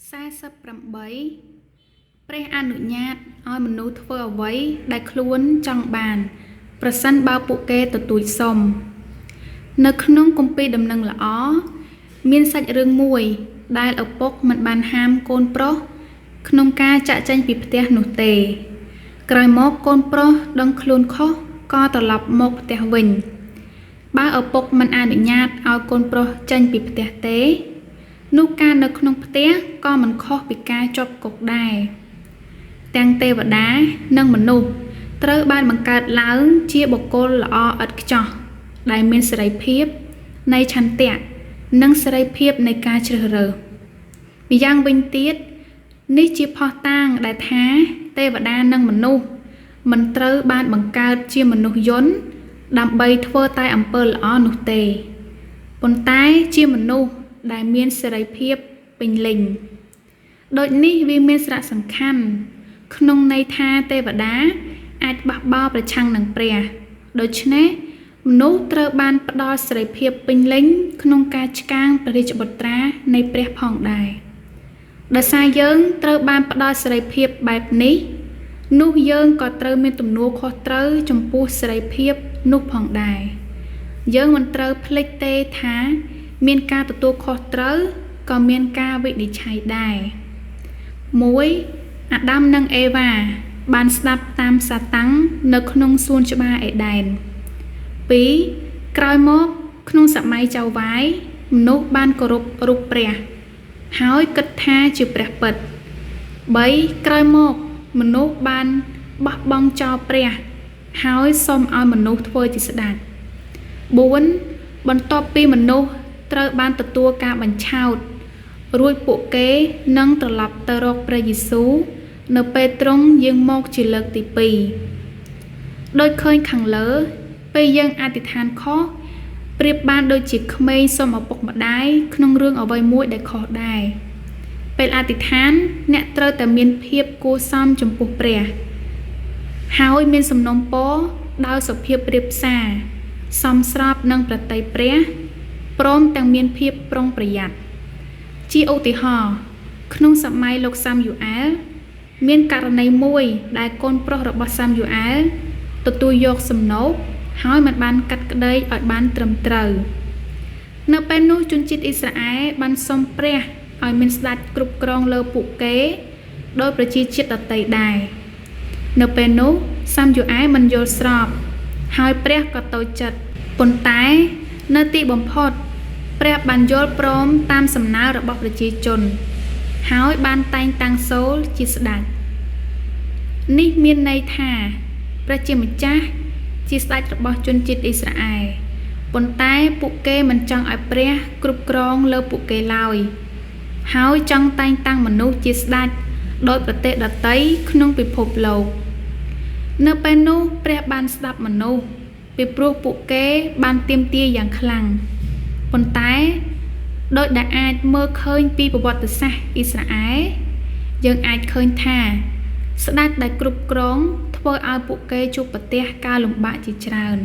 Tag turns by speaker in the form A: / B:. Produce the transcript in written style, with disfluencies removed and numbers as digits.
A: 48ព្រះអនុញ្ញាតឲ្យមនុស្សធ្វើអ្វីដែលខ្លួនចង់បានប្រសិនបើពួកគេទទូចសុំនៅក្នុងគម្ពីរដំណឹងល្អមានសាច់រឿងមួយដែលឪពុកមិនបានហាមកូនប្រុសក្នុងការចាក់ចែងពីផ្ទះនោះទេក្រោយមកកូនប្រុសដឹងខ្លួនខុសក៏ត្រឡប់មកផ្ទះវិញបើឪពុកមិនអនុញ្ញាតឲ្យកូនប្រុសចេញពីផ្ទះទេនោះការនៅក្នុងផ្ទះក៏មិនខុសពីការជាប់គុកដែរទាំងទេវតានិងមនុស្សត្រូវបានបង្កើតឡើងជាបុគ្គលល្អឥតខ្ចោះដែលមានសេរីភាពនៃឆន្ទៈនិងសេរីភាពនៃការជ្រើសរើសម្យ៉ាងវិញទៀតនេះជាភស្តុតាងដែលថាទេវតានិងមនុស្សមិនត្រូវបានបង្កើតជាមនុស្សយន្តដើម្បីធ្វើតែអំពើល្អនោះទេប៉ុន្តែជាមនុស្សដែលមានសេរីភាពពេញលេញដូចនេះវាមានសារៈសំខាន់ក្នុងន័យថាទេវតាអាចបះបោរប្រឆាំងនឹងព្រះដូច្នេះមនុស្សត្រូវបានផ្ដល់សេរីភាពពេញលេញក្នុងការឆ្កាងព្រះរាជបុត្រានៃព្រះផងដែរដោយសារយើងត្រូវបានផ្ដល់សេរីភាពបែបនេះនោះយើងក៏ត្រូវមានទំនួលខុសត្រូវចំពោះសេរីភាពនោះផងដែរយើងមិនត្រូវភ្លេចទេថាមានការទទួលខុសត្រូវក៏មានការវិនិច្ឆ័យដែរ1អាដាមនិងអេវ៉ាបានស្ដាប់តាមសាតាំងនៅក្នុងសួនច្បារអេដែន2ក្រោយមកក្នុងសម័យចៅវាយមនុស្សបានគោរពរូបព្រះហើយគិតថាជាព្រះពិត3ក្រោយមកមនុស្សបានបោះបង់ចោលព្រះហើយសុំឲ្យមនុស្សធ្វើជាស្ដេច4បន្ទាប់ពីមនុស្សត្រូវបានទទួលការបញ្ឆោតរួចពួកគេនឹងត្រឡប់ទៅរកព្រះយេស៊ូវនៅពេលទ្រង់យាងមកជាលើកទី2ដោយឃើញខាងលើពេលយើងអធិដ្ឋានខុសប្រៀបបានដូចជាក្មេងសុំឪពុកម្ដាយក្នុងរឿងអ្វីមួយដែលខុសដែរពេលអធិដ្ឋានអ្នកត្រូវតែមានភាពគួរសមចំពោះព្រះហើយមានសំណូមពរដោយសុភាពរាបសារសមស្របនឹងប្រតិព្រះព្រមទាំងមានភាពប្រុងប្រយ័ត្នជាឧទាហរណ៍ក្នុងសម័យលោកសាមយូអែលមានករណីមួយដែលកូនប្រុសរបស់សាមយូអែលទទួលយកសំណូកហើយមិនបានកាត់ក្តីឲ្យបានត្រឹមត្រូវនៅពេលនោះជនជាតិអ៊ីស្រាអែលបានសុំព្រះឲ្យមានស្ដេចគ្រប់គ្រងលើពួកគេដោយប្រជាជាតិដទៃដែរនៅពេលនោះសាមយូអែលមិនយល់ស្របហើយព្រះក៏តូចចិត្តប៉ុន្តែនៅទីបំផុតព្រះបានយល់ព្រមតាមសំណើរបស់ប្រជាជនហើយបានតែងតាំងសូលជាស្ដេចនេះមានន័យថាព្រះជាម្ចាស់ជាស្ដេចរបស់ជនជាតិអ៊ីស្រាអែលប៉ុន្តែពួកគេមិនចង់ឲ្យព្រះគ្រប់គ្រងលើពួកគេឡើយហើយចង់តែងតាំងមនុស្សជាស្ដេចដោយប្រទេសដទៃក្នុងពិភពលោកនៅពេលនោះព្រះបានស្ដាប់មនុស្សពីព្រោះពួកគេបានទាមទារយ៉ាងខ្លាំងប៉ុន្តែដោយដែលអាចមើលឃើញពីប្រវត្តិសាស្ត្រអ៊ីស្រាអែលយើងអាចឃើញថាស្ដេចដែលគ្រប់គ្រងធ្វើឲ្យពួកគេជួបប្រទះការលំបាកជាច្រើន